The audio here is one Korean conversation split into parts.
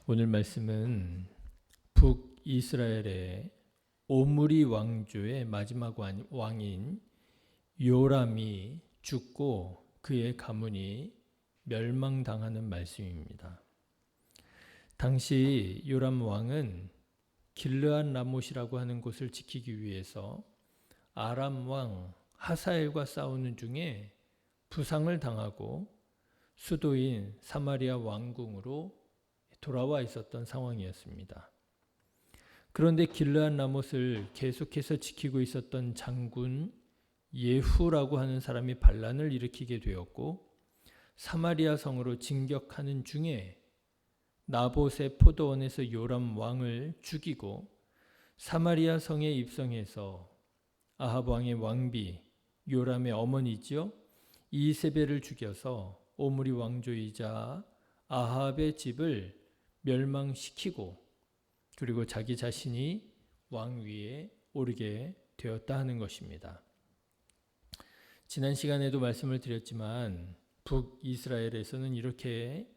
오늘 말씀은 북이스라엘의 오므리 왕조의 마지막 왕인 요람이 죽고 그의 가문이 멸망당하는 말씀입니다. 당시 요람 왕은 길르앗 라못이라고 하는 곳을 지키기 위해서 아람 왕 하사엘과 싸우는 중에 부상을 당하고 수도인 사마리아 왕궁으로 돌아와 있었던 상황이었습니다. 그런데 길르앗 라못을 계속해서 지키고 있었던 장군 예후라고 하는 사람이 반란을 일으키게 되었고, 사마리아 성으로 진격하는 중에 나봇의 포도원에서 요람 왕을 죽이고 사마리아 성에 입성해서 아합 왕의 왕비 요람의 어머니지요, 이세벨을 죽여서 오므리 왕조이자 아합의 집을 멸망시키고 그리고 자기 자신이 왕위에 오르게 되었다 하는 것입니다. 지난 시간에도 말씀을 드렸지만 북이스라엘에서는 이렇게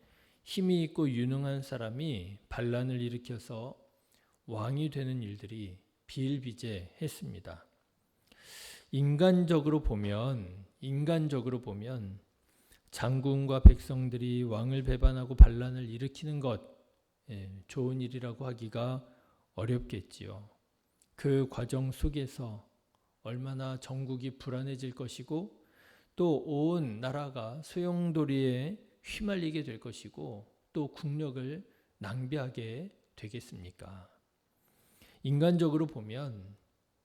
힘이 있고 유능한 사람이 반란을 일으켜서 왕이 되는 일들이 비일비재했습니다. 인간적으로 보면 장군과 백성들이 왕을 배반하고 반란을 일으키는 것, 좋은 일이라고 하기가 어렵겠지요. 그 과정 속에서 얼마나 전국이 불안해질 것이고 또 온 나라가 소용돌이에 휘말리게 될 것이고 또 국력을 낭비하게 되겠습니까? 인간적으로 보면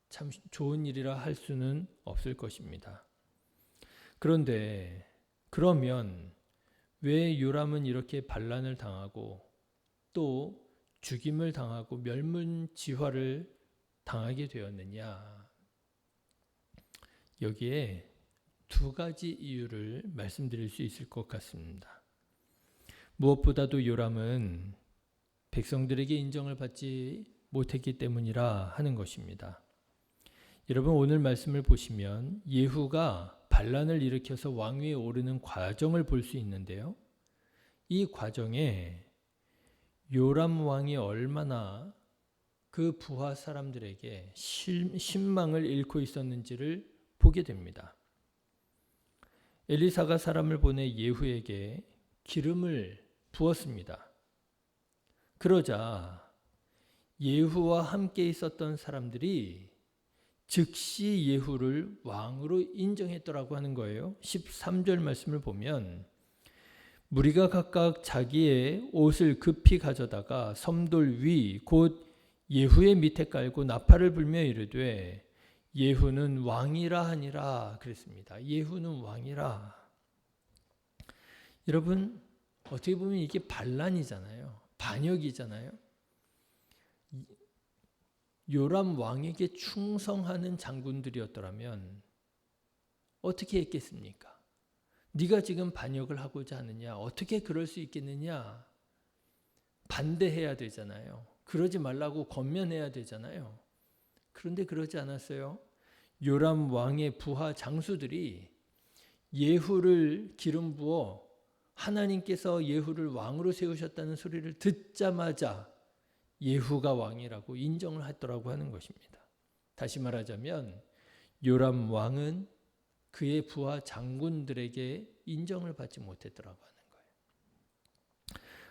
참 좋은 일이라 할 수는 없을 것입니다. 그런데 그러면 왜 요람은 이렇게 반란을 당하고 또 죽임을 당하고 멸문지화를 당하게 되었느냐? 여기에 두 가지 이유를 말씀드릴 수 있을 것 같습니다. 무엇보다도 요람은 백성들에게 인정을 받지 못했기 때문이라 하는 것입니다. 여러분, 오늘 말씀을 보시면 예후가 반란을 일으켜서 왕위에 오르는 과정을 볼 수 있는데요. 이 과정에 요람 왕이 얼마나 그 부하 사람들에게 신망을 잃고 있었는지를 보게 됩니다. 엘리사가 사람을 보내 예후에게 기름을 부었습니다. 그러자 예후와 함께 있었던 사람들이 즉시 예후를 왕으로 인정했더라고 하는 거예요. 13절 말씀을 보면 무리가 각각 자기의 옷을 급히 가져다가 섬돌 위 곧 예후의 밑에 깔고 나팔을 불며 이르되 예후는 왕이라 하니라 그랬습니다. 예후는 왕이라. 여러분, 어떻게 보면 이게 반란이잖아요. 반역이잖아요. 요람 왕에게 충성하는 장군들이었더라면 어떻게 했겠습니까? 네가 지금 반역을 하고자 하느냐? 어떻게 그럴 수 있겠느냐? 반대해야 되잖아요. 그러지 말라고 권면해야 되잖아요. 그런데 그러지 않았어요. 요람 왕의 부하 장수들이 예후를 기름 부어 하나님께서 예후를 왕으로 세우셨다는 소리를 듣자마자 예후가 왕이라고 인정을 했더라고 하는 것입니다. 다시 말하자면 요람 왕은 그의 부하 장군들에게 인정을 받지 못했더라고 하는 거예요.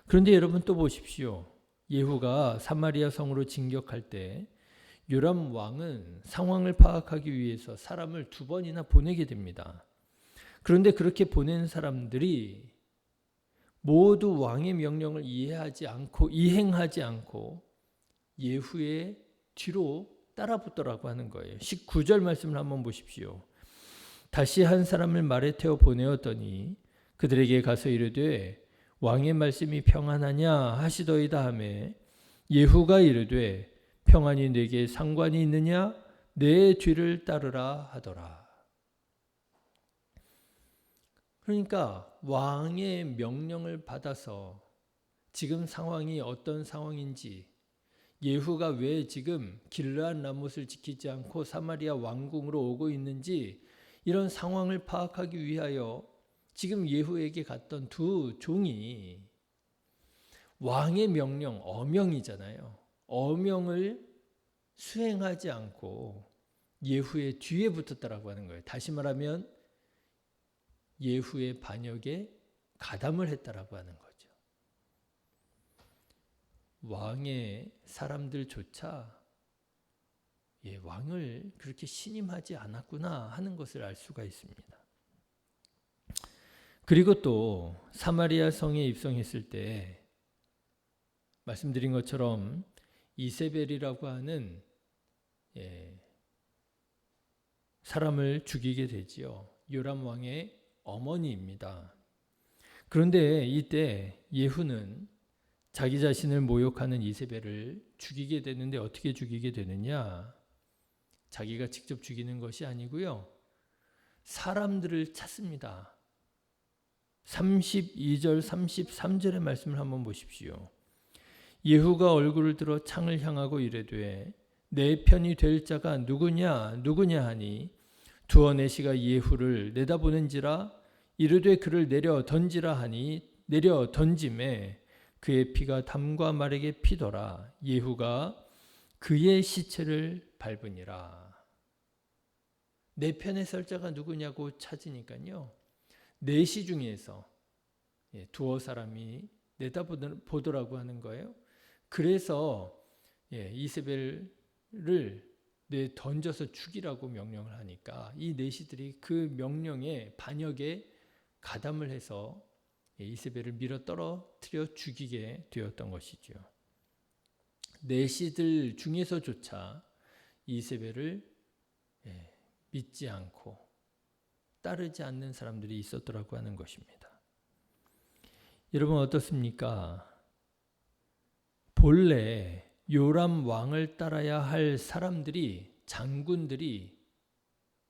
그런데 여러분 또 보십시오. 예후가 사마리아 성으로 진격할 때 요람 왕은 상황을 파악하기 위해서 사람을 2번이나 보내게 됩니다. 그런데 그렇게 보낸 사람들이 모두 왕의 명령을 이행하지 않고 예후의 뒤로 따라붙더라고 하는 거예요. 19절 말씀을 한번 보십시오. 다시 한 사람을 말에 태워 보내었더니 그들에게 가서 이르되 왕의 말씀이 평안하냐 하시더이다 하매 예후가 이르되 평안이 내게 상관이 있느냐 내 뒤를 따르라 하더라. 그러니까 왕의 명령을 받아서 지금 상황이 어떤 상황인지, 예후가 왜 지금 길르앗 라못을 지키지 않고 사마리아 왕궁으로 오고 있는지 이런 상황을 파악하기 위하여 지금 예후에게 갔던 두 종이 왕의 명령, 어명이잖아요. 어명을 수행하지 않고 예후의 뒤에 붙었다라고 하는 거예요. 다시 말하면 예후의 반역에 가담을 했다라고 하는 거죠. 왕의 사람들조차 왕을 그렇게 신임하지 않았구나 하는 것을 알 수가 있습니다. 그리고 또 사마리아 성에 입성했을 때 말씀드린 것처럼 이세벨이라고 하는 사람을 죽이게 되지요. 요람 왕의 어머니입니다. 그런데 이때 예후는 자기 자신을 모욕하는 이세벨을 죽이게 되는데 어떻게 죽이게 되느냐? 자기가 직접 죽이는 것이 아니고요. 사람들을 찾습니다. 32절 33절의 말씀을 한번 보십시오. 예후가 얼굴을 들어 창을 향하고 이르되 내 편이 될 자가 누구냐 누구냐 하니 두어 내시가 예후를 내다보는지라 이르되 그를 내려 던지라 하니 내려 던짐에 그의 피가 담과 말에게 피더라. 예후가 그의 시체를 밟으니라. 내 편에 설 자가 누구냐고 찾으니까요. 넷시 중에서 두어 사람이 내다보더라고 하는 거예요. 그래서 이세벨을 던져서 죽이라고 명령을 하니까 이 내시들이 그 명령에 반역에 가담을 해서 이세벨을 밀어 떨어뜨려 죽이게 되었던 것이죠. 내시들 중에서조차 이세벨을 믿지 않고 따르지 않는 사람들이 있었더라고 하는 것입니다. 여러분 어떻습니까? 본래 요람 왕을 따라야 할 사람들이, 장군들이,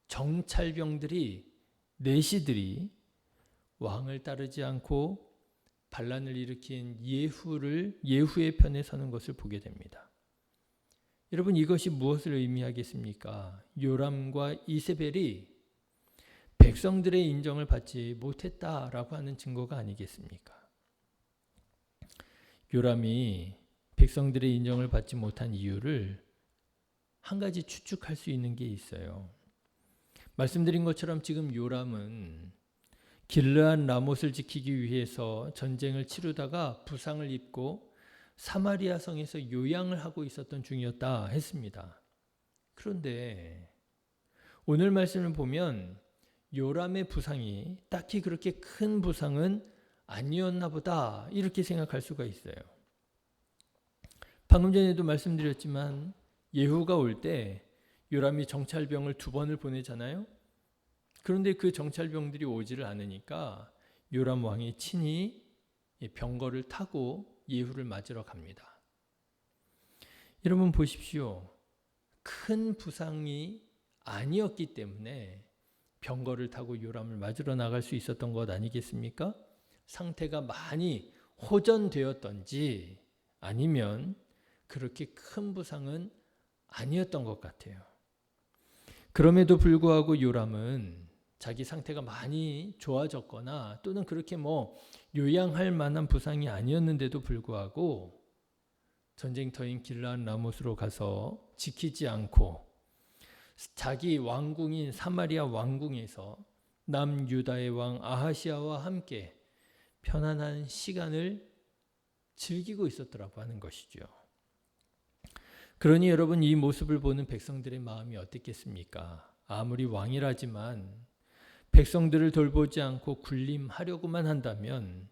정찰병들이, 내시들이 왕을 따르지 않고 반란을 일으킨 예후의 편에 서는 것을 보게 됩니다. 여러분 이것이 무엇을 의미하겠습니까? 요람과 이세벨이 백성들의 인정을 받지 못했다라고 하는 증거가 아니겠습니까? 요람이 백성들의 인정을 받지 못한 이유를 한 가지 추측할 수 있는 게 있어요. 말씀드린 것처럼 지금 요람은 길르앗 라못을 지키기 위해서 전쟁을 치르다가 부상을 입고 사마리아 성에서 요양을 하고 있었던 중이었다 했습니다. 그런데 오늘 말씀을 보면 요람의 부상이 딱히 그렇게 큰 부상은 아니었나 보다 이렇게 생각할 수가 있어요. 방금 전에도 말씀드렸지만 예후가 올 때 요람이 정찰병을 2번을 보내잖아요. 그런데 그 정찰병들이 오지를 않으니까 요람 왕이 친히 병거를 타고 예후를 맞으러 갑니다. 여러분 보십시오. 큰 부상이 아니었기 때문에 병거를 타고 요람을 맞으러 나갈 수 있었던 것 아니겠습니까? 상태가 많이 호전되었던지 아니면 그렇게 큰 부상은 아니었던 것 같아요. 그럼에도 불구하고 요람은 자기 상태가 많이 좋아졌거나 또는 그렇게 요양할 만한 부상이 아니었는데도 불구하고 전쟁터인 길르앗 라못으로 가서 지키지 않고 자기 왕궁인 사마리아 왕궁에서 남유다의 왕 아하시아와 함께 편안한 시간을 즐기고 있었더라고 하는 것이죠. 그러니 여러분 이 모습을 보는 백성들의 마음이 어땠겠습니까? 아무리 왕이라지만 백성들을 돌보지 않고 군림하려고만 한다면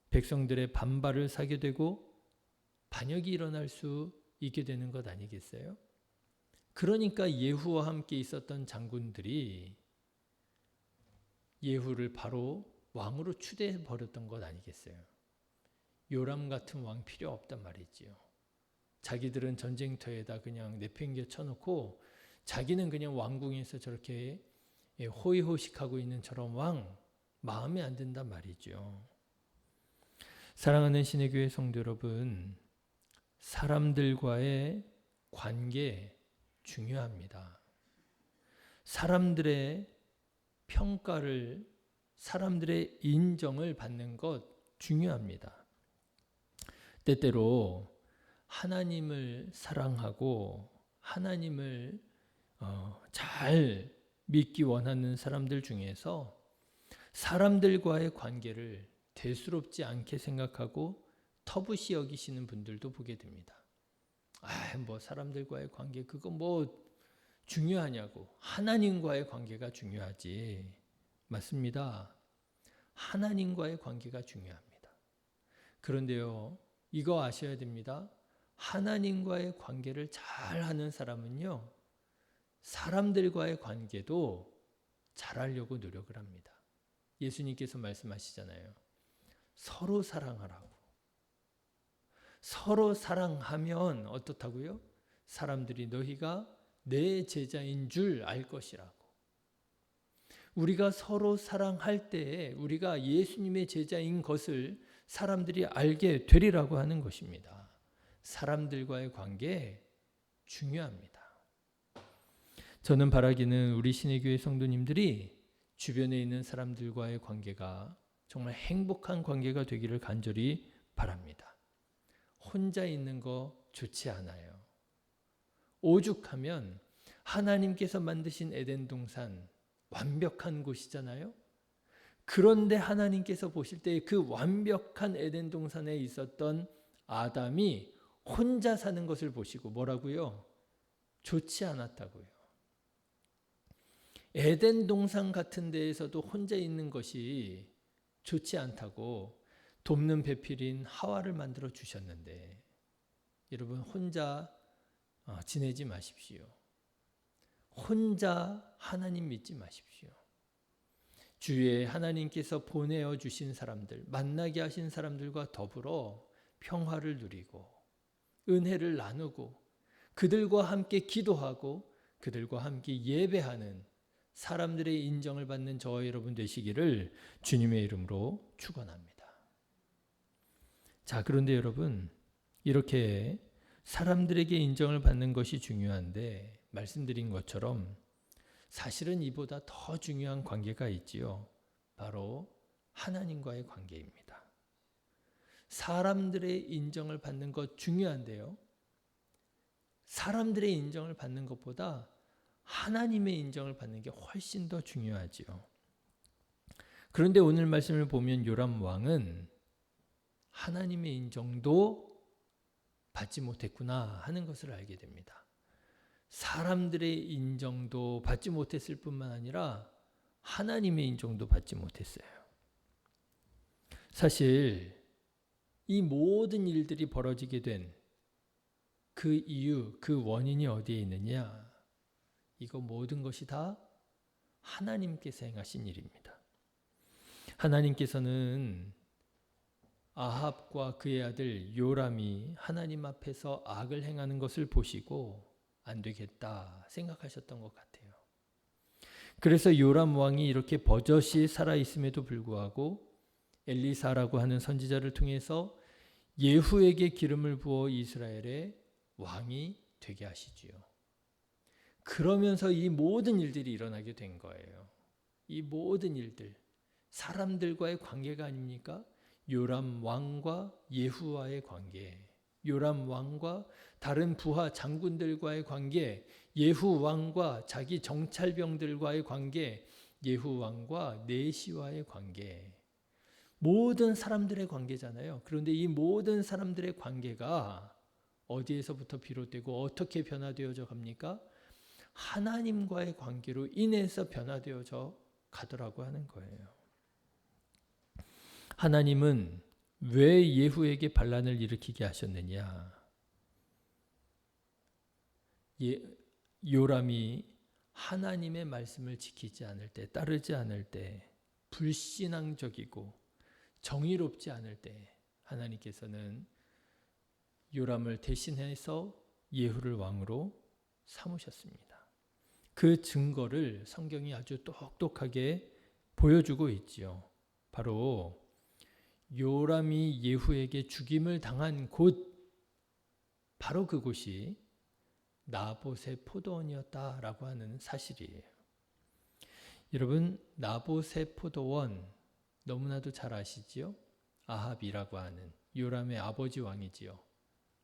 백성들의 반발을 사게 되고 반역이 일어날 수 있게 되는 것 아니겠어요? 그러니까 예후와 함께 있었던 장군들이 예후를 바로 왕으로 추대해 버렸던 것 아니겠어요? 요람 같은 왕 필요 없단 말이지요. 자기들은 전쟁터에다 그냥 내팽겨 쳐놓고 자기는 그냥 왕궁에서 저렇게 호의호식하고 있는 저런 왕 마음에 안 든단 말이죠. 사랑하는 신의 교회 성도 여러분, 사람들과의 관계 중요합니다. 사람들의 평가를, 사람들의 인정을 받는 것 중요합니다. 때때로 하나님을 사랑하고 하나님을 잘 믿기 원하는 사람들 중에서 사람들과의 관계를 대수롭지 않게 생각하고 터부시 여기시는 분들도 보게 됩니다. 뭐 사람들과의 관계 그거 뭐 중요하냐고. 하나님과의 관계가 중요하지. 맞습니다. 하나님과의 관계가 중요합니다. 그런데요, 이거 아셔야 됩니다. 하나님과의 관계를 잘 하는 사람은요, 사람들과의 관계도 잘하려고 노력을 합니다. 예수님께서 말씀하시잖아요. 서로 사랑하라고. 서로 사랑하면 어떻다고요? 사람들이 너희가 내 제자인 줄 알 것이라고. 우리가 서로 사랑할 때 우리가 예수님의 제자인 것을 사람들이 알게 되리라고 하는 것입니다. 사람들과의 관계 중요합니다. 저는 바라기는 우리 신의교회 성도님들이 주변에 있는 사람들과의 관계가 정말 행복한 관계가 되기를 간절히 바랍니다. 혼자 있는 거 좋지 않아요. 오죽하면 하나님께서 만드신 에덴 동산 완벽한 곳이잖아요. 그런데 하나님께서 보실 때 그 완벽한 에덴 동산에 있었던 아담이 혼자 사는 것을 보시고 뭐라고요? 좋지 않았다고요. 에덴 동산 같은 데에서도 혼자 있는 것이 좋지 않다고 돕는 배필인 하와를 만들어 주셨는데 여러분 혼자 지내지 마십시오. 혼자 하나님 믿지 마십시오. 주위에 하나님께서 보내어 주신 사람들, 만나게 하신 사람들과 더불어 평화를 누리고 은혜를 나누고 그들과 함께 기도하고 그들과 함께 예배하는 사람들의 인정을 받는 저와 여러분 되시기를 주님의 이름으로 축원합니다. 자, 그런데 여러분 이렇게 사람들에게 인정을 받는 것이 중요한데 말씀드린 것처럼 사실은 이보다 더 중요한 관계가 있지요. 바로 하나님과의 관계입니다. 사람들의 인정을 받는 것 중요한데요. 사람들의 인정을 받는 것보다 하나님의 인정을 받는 게 훨씬 더 중요하지요. 그런데 오늘 말씀을 보면 요람 왕은 하나님의 인정도 받지 못했구나 하는 것을 알게 됩니다. 사람들의 인정도 받지 못했을 뿐만 아니라 하나님의 인정도 받지 못했어요. 사실 이 모든 일들이 벌어지게 된 그 이유, 그 원인이 어디에 있느냐? 이거 모든 것이 다 하나님께서 행하신 일입니다. 하나님께서는 아합과 그의 아들 요람이 하나님 앞에서 악을 행하는 것을 보시고 안 되겠다 생각하셨던 것 같아요. 그래서 요람 왕이 이렇게 버젓이 살아있음에도 불구하고 엘리사라고 하는 선지자를 통해서 예후에게 기름을 부어 이스라엘의 왕이 되게 하시지요. 그러면서 이 모든 일들이 일어나게 된 거예요. 이 모든 일들, 사람들과의 관계가 아닙니까? 요람 왕과 예후와의 관계, 요람 왕과 다른 부하 장군들과의 관계, 예후 왕과 자기 정찰병들과의 관계, 예후 왕과 내시와의 관계, 모든 사람들의 관계잖아요. 그런데 이 모든 사람들의 관계가 어디에서부터 비롯되고 어떻게 변화되어져 갑니까? 하나님과의 관계로 인해서 변화되어져 가더라고 하는 거예요. 하나님은 왜 예후에게 반란을 일으키게 하셨느냐? 요람이 하나님의 말씀을 지키지 않을 때, 따르지 않을 때, 불신앙적이고 정의롭지 않을 때 하나님께서는 요람을 대신해서 예후를 왕으로 삼으셨습니다. 그 증거를 성경이 아주 똑똑하게 보여주고 있지요. 바로 요람이 예후에게 죽임을 당한 곳, 바로 그곳이 나봇의 포도원이었다라고 하는 사실이에요. 여러분, 나봇의 포도원 너무나도 잘 아시지요? 아합이라고 하는 요람의 아버지 왕이지요.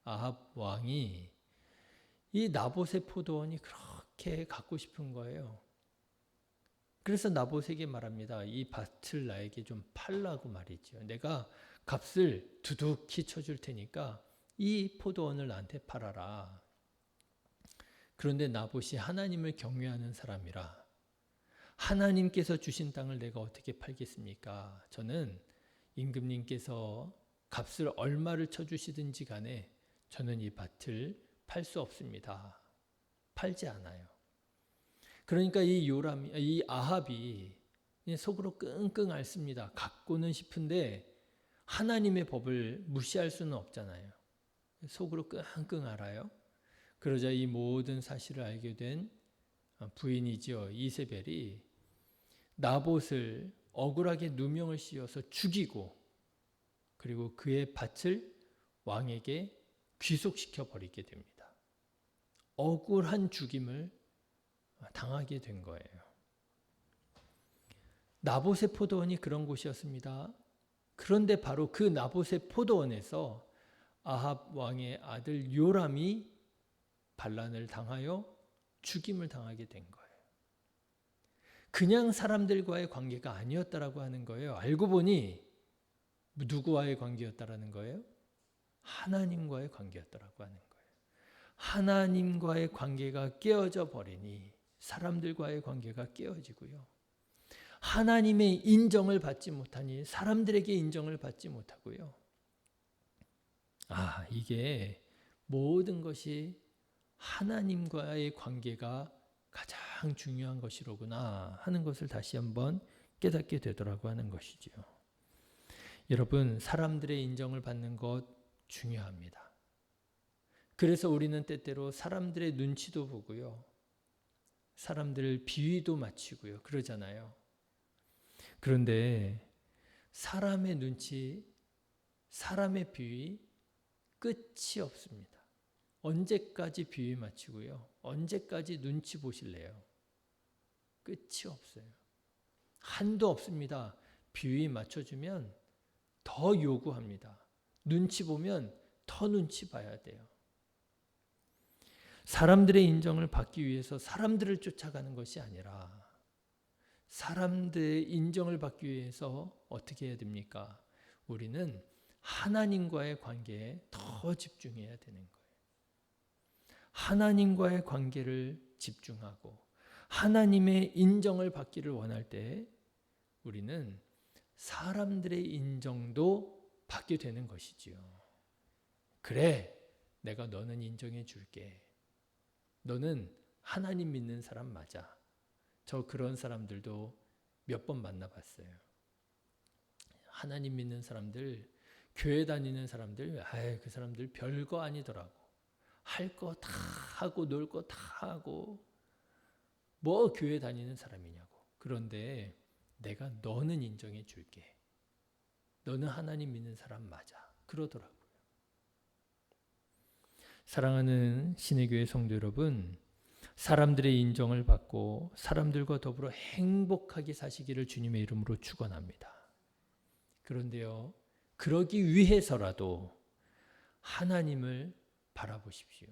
아합 왕이 이 나봇의 포도원이 그렇게 갖고 싶은 거예요. 그래서 나봇에게 말합니다. 이 밭을 나에게 좀 팔라고 말이죠. 내가 값을 두둑히 쳐줄 테니까 이 포도원을 나한테 팔아라. 그런데 나봇이 하나님을 경외하는 사람이라 하나님께서 주신 땅을 내가 어떻게 팔겠습니까? 저는 임금님께서 값을 얼마를 쳐주시든지 간에 저는 이 밭을 팔 수 없습니다. 팔지 않아요. 그러니까 이 아합이 속으로 끙끙 앓습니다. 갖고는 싶은데 하나님의 법을 무시할 수는 없잖아요. 속으로 끙끙 앓아요. 그러자 이 모든 사실을 알게 된 부인이지요. 이세벨이 나봇을 억울하게 누명을 씌워서 죽이고 그리고 그의 밭을 왕에게 귀속시켜 버리게 됩니다. 억울한 죽임을 당하게 된 거예요. 나봇의 포도원이 그런 곳이었습니다. 그런데 바로 그 나봇의 포도원에서 아합 왕의 아들 요람이 반란을 당하여 죽임을 당하게 된 거예요. 그냥 사람들과의 관계가 아니었다라고 하는 거예요. 알고 보니 누구와의 관계였다라는 거예요? 하나님과의 관계였다라고 하는 거예요. 하나님과의 관계가 깨어져 버리니 사람들과의 관계가 깨어지고요. 하나님의 인정을 받지 못하니 사람들에게 인정을 받지 못하고요. 이게 모든 것이 하나님과의 관계가 가장 중요한 것이로구나 하는 것을 다시 한번 깨닫게 되더라고 하는 것이죠. 여러분, 사람들의 인정을 받는 것 중요합니다. 그래서 우리는 때때로 사람들의 눈치도 보고요. 사람들 비위도 맞추고요. 그러잖아요. 그런데 사람의 눈치, 사람의 비위 끝이 없습니다. 언제까지 비위 맞추고요. 언제까지 눈치 보실래요? 끝이 없어요. 한도 없습니다. 비위 맞춰주면 더 요구합니다. 눈치 보면 더 눈치 봐야 돼요. 사람들의 인정을 받기 위해서 사람들을 쫓아가는 것이 아니라 사람들의 인정을 받기 위해서 어떻게 해야 됩니까? 우리는 하나님과의 관계에 더 집중해야 되는 거예요. 하나님과의 관계를 집중하고 하나님의 인정을 받기를 원할 때 우리는 사람들의 인정도 받게 되는 것이지요. 그래, 내가 너는 인정해 줄게. 너는 하나님 믿는 사람 맞아. 저 그런 사람들도 몇 번 만나봤어요. 하나님 믿는 사람들, 교회 다니는 사람들, 그 사람들 별거 아니더라고. 할 거 다 하고 놀 거 다 하고 뭐 교회 다니는 사람이냐고. 그런데 내가 너는 인정해 줄게. 너는 하나님 믿는 사람 맞아. 그러더라고요. 사랑하는 신의 교회 성도 여러분, 사람들의 인정을 받고 사람들과 더불어 행복하게 사시기를 주님의 이름으로 축원합니다. 그런데요, 그러기 위해서라도 하나님을 바라보십시오.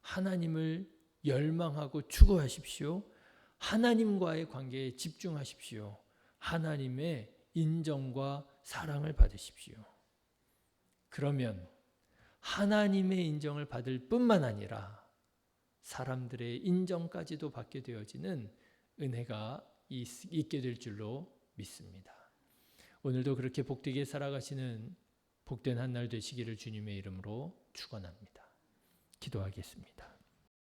하나님을 열망하고 추구하십시오. 하나님과의 관계에 집중하십시오. 하나님의 인정과 사랑을 받으십시오. 그러면 하나님의 인정을 받을 뿐만 아니라 사람들의 인정까지도 받게 되어지는 은혜가 있게 될 줄로 믿습니다. 오늘도 그렇게 복되게 살아가시는 복된 한 날 되시기를 주님의 이름으로 축원합니다. 기도하겠습니다.